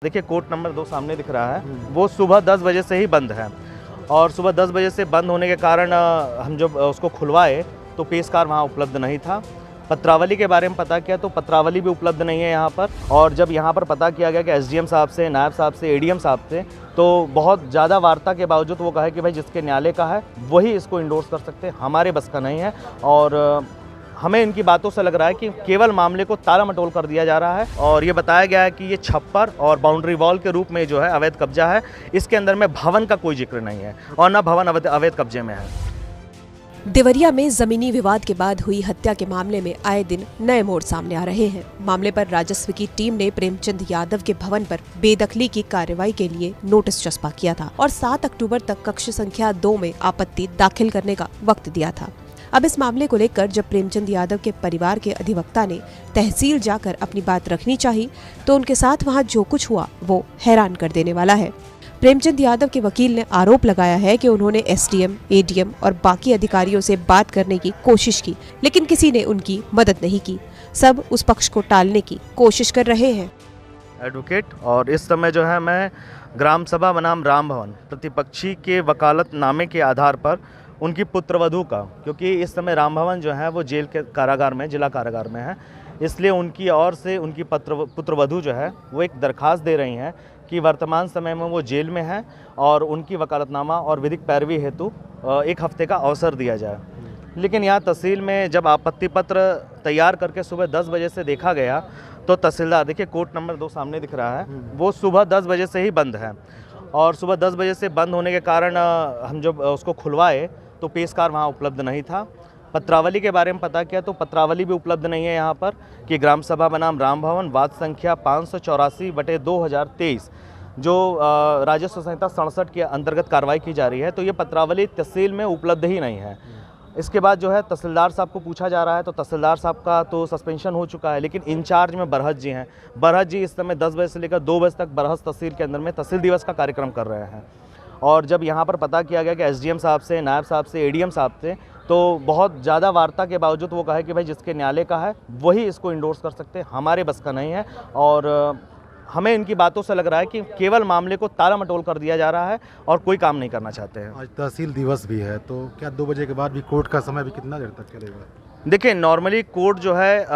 देखिए court number 2 सामने दिख रहा है, वो सुबह 10 बजे से ही बंद है और सुबह 10 बजे से बंद होने के कारण हम जब उसको खुलवाए तो पेशकार वहाँ उपलब्ध नहीं था। पत्रावली के बारे में पता किया तो पत्रावली भी उपलब्ध नहीं है यहाँ पर। और जब यहाँ पर पता किया गया कि एसडीएम साहब से, नायब साहब से, एडीएम साहब से, तो बहुत ज़्यादा वार्ता के बावजूद वो कहे कि भाई जिसके न्यायालय का है वही इसको इंडोर्स कर सकते हैं, हमारे बस का नहीं है। और हमें इनकी बातों से लग रहा है कि केवल मामले को ताला मटोल कर दिया जा रहा है और ये बताया गया है कि ये छप्पर और बाउंड्री वॉल के रूप में जो है अवैध कब्जा है। इसके अंदर में भवन का कोई जिक्र नहीं है और न भवन अवैध कब्जे में है। देवरिया में जमीनी विवाद के बाद हुई हत्या के मामले में आए दिन नए मोड़ सामने आ रहे हैं। मामले पर राजस्व की टीम ने प्रेमचंद यादव के भवन पर बेदखली की कार्रवाई के लिए नोटिस चस्पा किया था और 7 अक्टूबर तक कक्ष संख्या 2 में आपत्ति दाखिल करने का वक्त दिया था। अब इस मामले को लेकर जब प्रेमचंद यादव के परिवार के अधिवक्ता ने तहसील जाकर अपनी बात रखनी चाहिए तो उनके साथ वहां जो कुछ हुआ वो हैरान कर देने वाला है। प्रेमचंद यादव के वकील ने आरोप लगाया है कि उन्होंने एसडीएम, एडीएम और बाकी अधिकारियों से बात करने की कोशिश की, लेकिन किसी ने उनकी मदद नहीं की। सब उस पक्ष को टालने की कोशिश कर रहे हैं। एडवोकेट और इस समय जो है मैं ग्राम सभा बनाम राम भवन प्रतिपक्षी के वकालतनामे के आधार पर उनकी पुत्रवधू का, क्योंकि इस समय राम भवन जो है वो जेल के कारागार में, जिला कारागार में है, इसलिए उनकी ओर से उनकी पुत्रवधू जो है वो एक दरखास्त दे रही हैं कि वर्तमान समय में वो जेल में है और उनकी वकालतनामा और विधिक पैरवी हेतु 1 हफ्ते का अवसर दिया जाए। लेकिन यहाँ तहसील में जब आपत्ति पत्र तैयार करके सुबह 10 बजे से देखा गया तो तहसीलदार, देखिए कोर्ट नंबर 2 सामने दिख रहा है, वो सुबह 10 बजे से ही बंद है और सुबह 10 बजे से बंद होने के कारण हम जब उसको खुलवाए तो पेशकार वहाँ उपलब्ध नहीं था। पत्रावली के बारे में पता किया तो पत्रावली भी उपलब्ध नहीं है यहाँ पर कि ग्राम सभा बनाम राम भवन, वाद संख्या 584/2023 जो राजस्व संहिता 67 के अंतर्गत कार्रवाई की जा रही है, तो ये पत्रावली तहसील में उपलब्ध ही नहीं है। इसके बाद जो है तहसीलदार साहब को पूछा जा रहा है तो तहसीलदार साहब का तो सस्पेंशन हो चुका है, लेकिन इंचार्ज में बरहत जी हैं। बरहत जी इस समय 10 बजे से लेकर 2 बजे तक बरहत तहसील के अंदर में तहसील दिवस का कार्यक्रम कर रहे हैं। और जब यहाँ पर पता किया गया कि एसडीएम साहब से, नायब साहब से, एडीएम साहब से, तो बहुत ज़्यादा वार्ता के बावजूद वो कहे कि भाई जिसके न्यायालय का है वही इसको इंडोर्स कर सकते हैं, हमारे बस का नहीं है। और हमें इनकी बातों से लग रहा है कि केवल मामले को ताला मटोल कर दिया जा रहा है और कोई काम नहीं करना चाहते हैं। आज तहसील दिवस भी है, तो क्या 2 बजे के बाद भी कोर्ट का समय भी कितना देर तक चलेगा? देखिए नॉर्मली कोर्ट जो है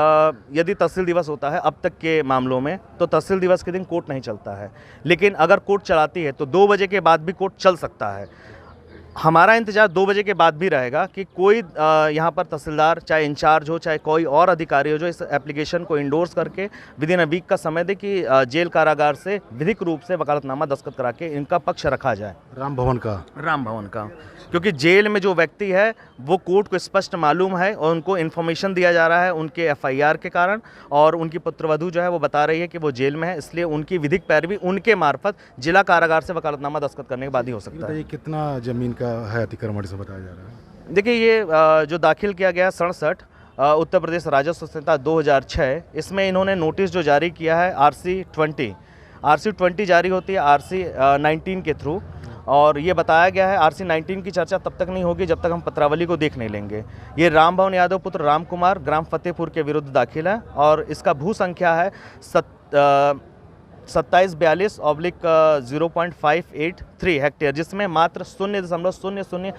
यदि तहसील दिवस होता है अब तक के मामलों में तो तहसील दिवस के दिन कोर्ट नहीं चलता है, लेकिन अगर कोर्ट चलाती है तो 2 बजे के बाद भी कोर्ट चल सकता है। हमारा इंतजार 2 बजे के बाद भी रहेगा कि कोई यहाँ पर तहसीलदार, चाहे इंचार्ज हो चाहे कोई और अधिकारी हो, जो इस एप्लीकेशन को इंडोर्स करके विदिन अ वीक का समय दे कि जेल कारागार से विधिक रूप से वकालतनामा दस्तखत करा के इनका पक्ष रखा जाए। राम भवन का, क्योंकि जेल में जो व्यक्ति है वो कोर्ट को स्पष्ट मालूम है और उनको इन्फॉर्मेशन दिया जा रहा है उनके एफआईआर के कारण, और उनकी पुत्रवधू जो है वो बता रही है कि वो जेल में है, इसलिए उनकी विधिक पैरवी उनके मार्फत जिला कारागार से वकालतनामा दस्तखत करने के बाद ही हो सकता है। ये कितना जमीन का है अतिक्रमण से बताया जा रहा है? देखिए ये जो दाखिल किया गया 67 उत्तर प्रदेश राजस्व संहिता 2006, इसमें इन्होंने नोटिस जो जारी किया है RC20 जारी होती है RC19 के थ्रू, और ये बताया गया है RC19 की चर्चा तब तक नहीं होगी जब तक हम पत्रावली को देख नहीं लेंगे। ये राम भवन यादव पुत्र राम कुमार ग्राम फतेहपुर के विरुद्ध दाखिल है और इसका भू संख्या है 2742/0.583 हेक्टेयर, जिसमें मात्र 0.006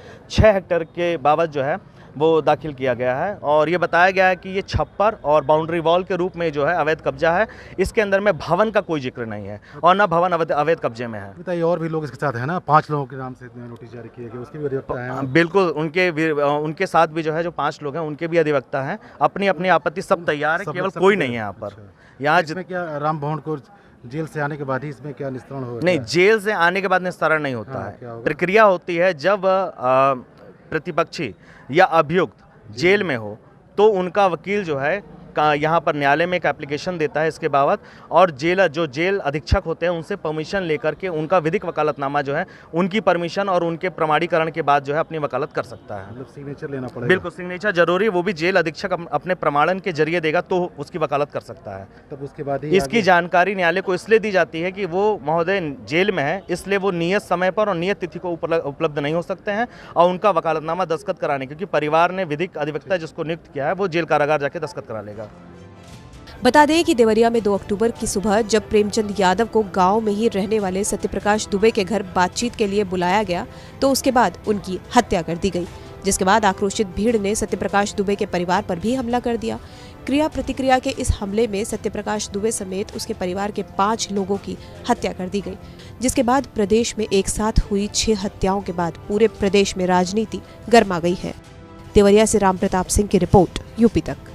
हेक्टेयर के बाबत जो है वो दाखिल किया गया है। और ये बताया गया है कि ये छप्पर और बाउंड्री वॉल के रूप में जो है अवैध कब्जा है, इसके अंदर में भवन का कोई जिक्र नहीं है और न भवन अवैध कब्जे में है। बताइए, और भी लोग इसके साथ है ना? 5 लोगों के नाम से नोटिस जारी किए गए, उसके भी अधिवक्ता हैं? बिल्कुल, उनके साथ भी जो है जो 5 लोग हैं उनके भी अधिवक्ता हैं। अपनी अपनी आपत्ति सब तैयार है, केवल कोई नहीं है यहाँ पर। यहाँ इसमें क्या राम भवन को जेल से आने के बाद ही इसमें क्या निस्तारण होगा? नहीं, जेल से आने के बाद निस्तारण नहीं होता है। प्रक्रिया होती है जब प्रतिपक्षी या अभियुक्त जेल में हो तो उनका वकील जो है यहाँ पर न्यायालय में एक एप्लीकेशन देता है इसके बाबत, और जेल अधीक्षक होते हैं उनसे परमिशन लेकर के उनका विधिक वकालतनामा जो है उनकी परमिशन और उनके प्रमाणीकरण के बाद जो है अपनी वकालत कर सकता है। मतलब सिग्नेचर लेना पड़ेगा? बिल्कुल, सिग्नेचर जरूरी, वो भी जेल अधीक्षक अपने प्रमाणन के जरिए देगा तो उसकी वकालत कर सकता है। तब उसके बाद इसकी जानकारी न्यायालय को इसलिए दी जाती है कि वो महोदय जेल में है, इसलिए वो नियत समय पर और नियत तिथि को उपलब्ध नहीं हो सकते हैं और उनका वकालतनामा दस्तखत कराने, क्योंकि परिवार ने विधिक अधिवक्ता जिसको नियुक्त किया है वो जेल कारागार जाके दस्तखत करा लेगा। बता दें कि देवरिया में 2 अक्टूबर की सुबह जब प्रेमचंद यादव को गांव में ही रहने वाले सत्यप्रकाश दुबे के घर बातचीत के लिए बुलाया गया तो उसके बाद उनकी हत्या कर दी गई, जिसके बाद आक्रोशित भीड़ ने सत्यप्रकाश दुबे के परिवार पर भी हमला कर दिया। क्रिया प्रतिक्रिया के इस हमले में सत्यप्रकाश दुबे समेत उसके परिवार के 5 लोगों की हत्या कर दी गई, जिसके बाद प्रदेश में एक साथ हुई 6 हत्याओं के बाद पूरे प्रदेश में राजनीति गर्मा गई है। देवरिया से राम प्रताप सिंह की रिपोर्ट, यूपी तक।